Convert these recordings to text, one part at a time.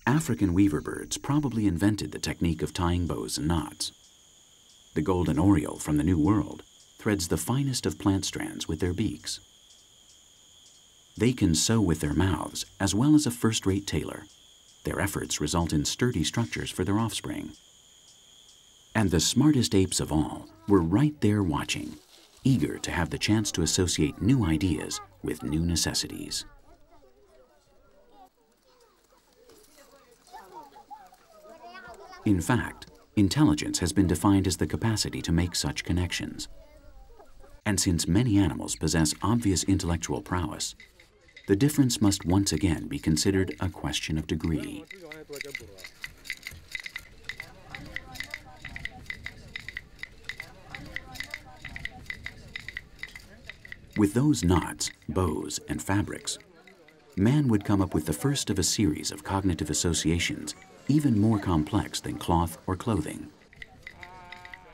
African weaver birds probably invented the technique of tying bows and knots. The golden oriole from the New World threads the finest of plant strands with their beaks. They can sew with their mouths as well as a first-rate tailor. Their efforts result in sturdy structures for their offspring. And the smartest apes of all were right there watching, eager to have the chance to associate new ideas with new necessities. In fact, intelligence has been defined as the capacity to make such connections. And since many animals possess obvious intellectual prowess, the difference must once again be considered a question of degree. With those knots, bows, and fabrics, man would come up with the first of a series of cognitive associations even more complex than cloth or clothing.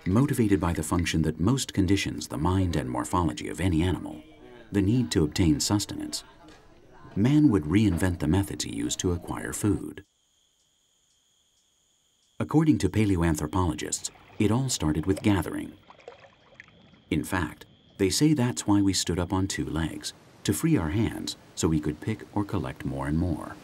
Motivated by the function that most conditions the mind and morphology of any animal, the need to obtain sustenance, man would reinvent the methods he used to acquire food. According to paleoanthropologists, it all started with gathering. In fact, they say that's why we stood up on two legs, to free our hands so we could pick or collect more and more.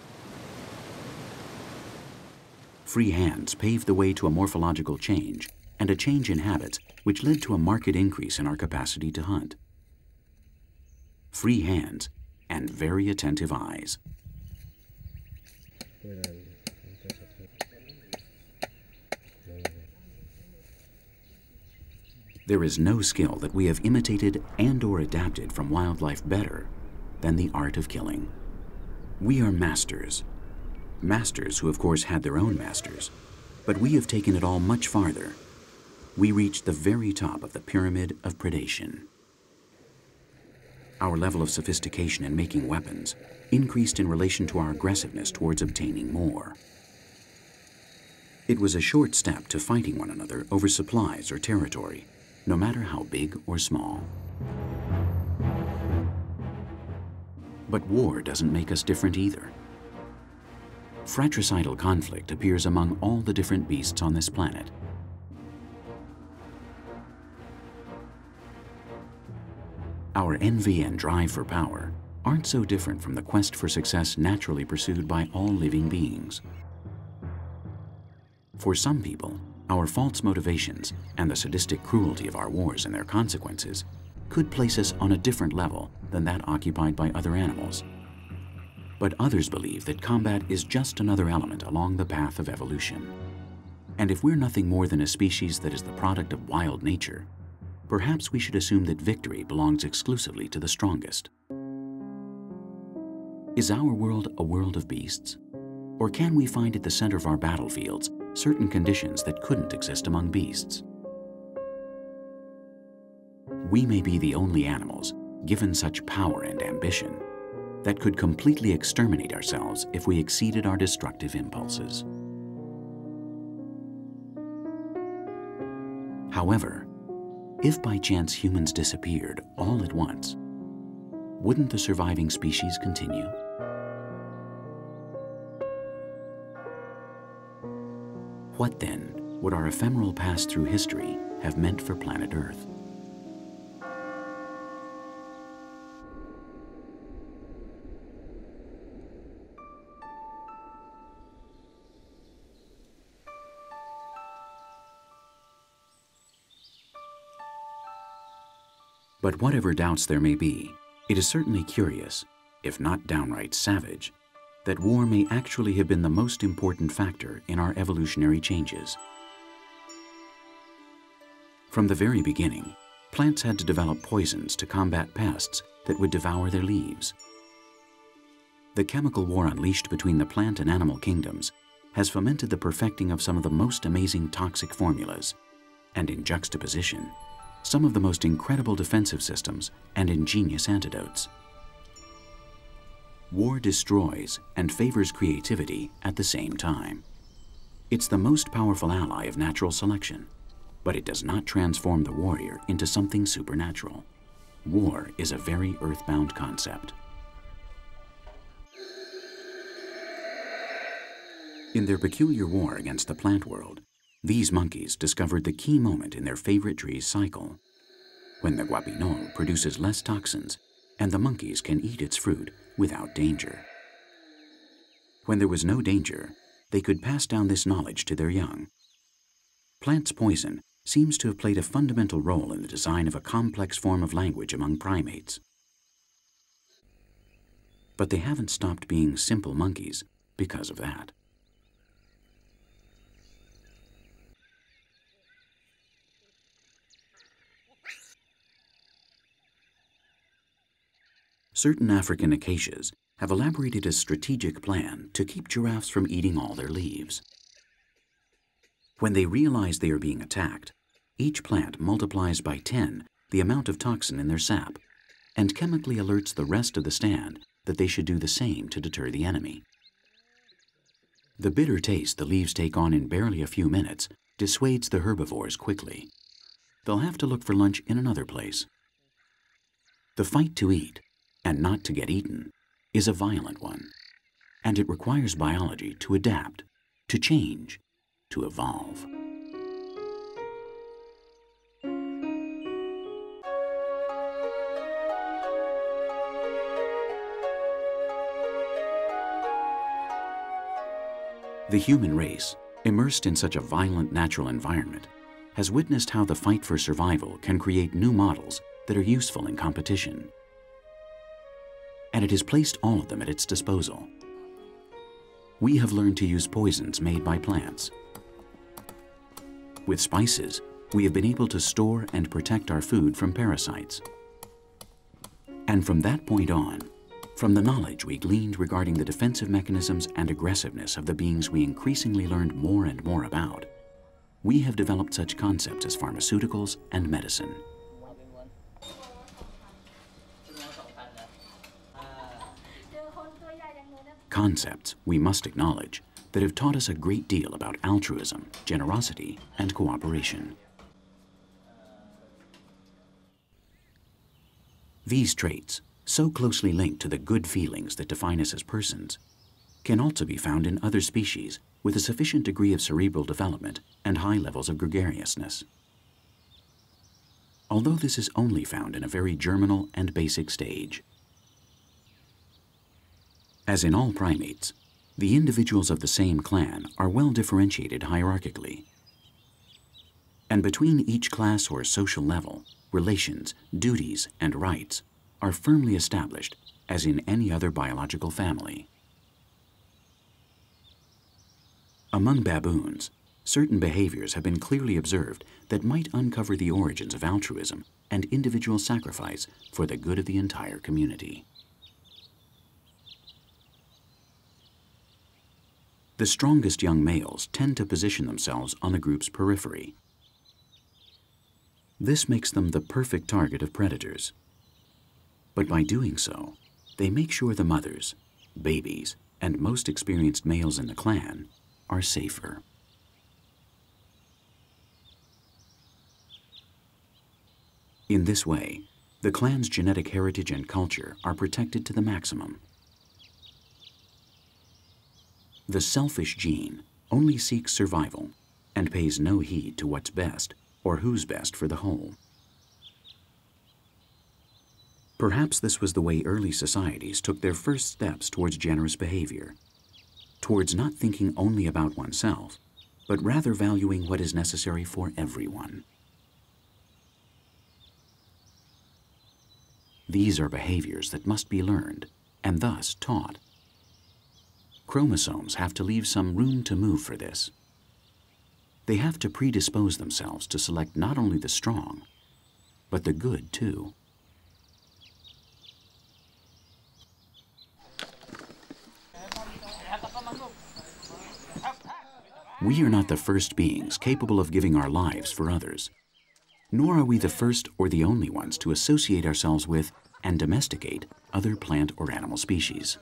Free hands paved the way to a morphological change and a change in habits which led to a marked increase in our capacity to hunt. Free hands and very attentive eyes. There is no skill that we have imitated and/or adapted from wildlife better than the art of killing. We are masters. Masters who of course had their own masters, but we have taken it all much farther. We reached the very top of the pyramid of predation. Our level of sophistication in making weapons increased in relation to our aggressiveness towards obtaining more. It was a short step to fighting one another over supplies or territory, no matter how big or small. But war doesn't make us different either. Fratricidal conflict appears among all the different beasts on this planet. Our envy and drive for power aren't so different from the quest for success naturally pursued by all living beings. For some people, our false motivations and the sadistic cruelty of our wars and their consequences could place us on a different level than that occupied by other animals. But others believe that combat is just another element along the path of evolution. And if we're nothing more than a species that is the product of wild nature, perhaps we should assume that victory belongs exclusively to the strongest. Is our world a world of beasts? Or can we find at the center of our battlefields certain conditions that couldn't exist among beasts? We may be the only animals, given such power and ambition, that could completely exterminate ourselves if we exceeded our destructive impulses. However, if by chance humans disappeared all at once, wouldn't the surviving species continue? What then would our ephemeral pass through history have meant for planet Earth? But whatever doubts there may be, it is certainly curious, if not downright savage, that war may actually have been the most important factor in our evolutionary changes. From the very beginning, plants had to develop poisons to combat pests that would devour their leaves. The chemical war unleashed between the plant and animal kingdoms has fomented the perfecting of some of the most amazing toxic formulas, and in juxtaposition, some of the most incredible defensive systems and ingenious antidotes. War destroys and favors creativity at the same time. It's the most powerful ally of natural selection, but it does not transform the warrior into something supernatural. War is a very earthbound concept. In their peculiar war against the plant world, these monkeys discovered the key moment in their favorite tree's cycle, when the guapinol produces less toxins and the monkeys can eat its fruit without danger. When there was no danger, they could pass down this knowledge to their young. Plants' poison seems to have played a fundamental role in the design of a complex form of language among primates. But they haven't stopped being simple monkeys because of that. Certain African acacias have elaborated a strategic plan to keep giraffes from eating all their leaves. When they realize they are being attacked, each plant multiplies by 10 the amount of toxin in their sap and chemically alerts the rest of the stand that they should do the same to deter the enemy. The bitter taste the leaves take on in barely a few minutes dissuades the herbivores quickly. They'll have to look for lunch in another place. The fight to eat, and not to get eaten, is a violent one, and it requires biology to adapt, to change, to evolve. The human race, immersed in such a violent natural environment, has witnessed how the fight for survival can create new models that are useful in competition. And it has placed all of them at its disposal. We have learned to use poisons made by plants. With spices, we have been able to store and protect our food from parasites. And from that point on, from the knowledge we gleaned regarding the defensive mechanisms and aggressiveness of the beings we increasingly learned more and more about, we have developed such concepts as pharmaceuticals and medicine. Concepts, we must acknowledge, that have taught us a great deal about altruism, generosity, and cooperation. These traits, so closely linked to the good feelings that define us as persons, can also be found in other species with a sufficient degree of cerebral development and high levels of gregariousness. Although this is only found in a very germinal and basic stage. As in all primates, the individuals of the same clan are well differentiated hierarchically. And between each class or social level, relations, duties, and rights are firmly established as in any other biological family. Among baboons, certain behaviors have been clearly observed that might uncover the origins of altruism and individual sacrifice for the good of the entire community. The strongest young males tend to position themselves on the group's periphery. This makes them the perfect target of predators. But by doing so, they make sure the mothers, babies, and most experienced males in the clan are safer. In this way, the clan's genetic heritage and culture are protected to the maximum. The selfish gene only seeks survival and pays no heed to what's best or who's best for the whole. Perhaps this was the way early societies took their first steps towards generous behavior, towards not thinking only about oneself, but rather valuing what is necessary for everyone. These are behaviors that must be learned and thus taught. Chromosomes have to leave some room to move for this. They have to predispose themselves to select not only the strong, but the good too. We are not the first beings capable of giving our lives for others, nor are we the first or the only ones to associate ourselves with and domesticate other plant or animal species.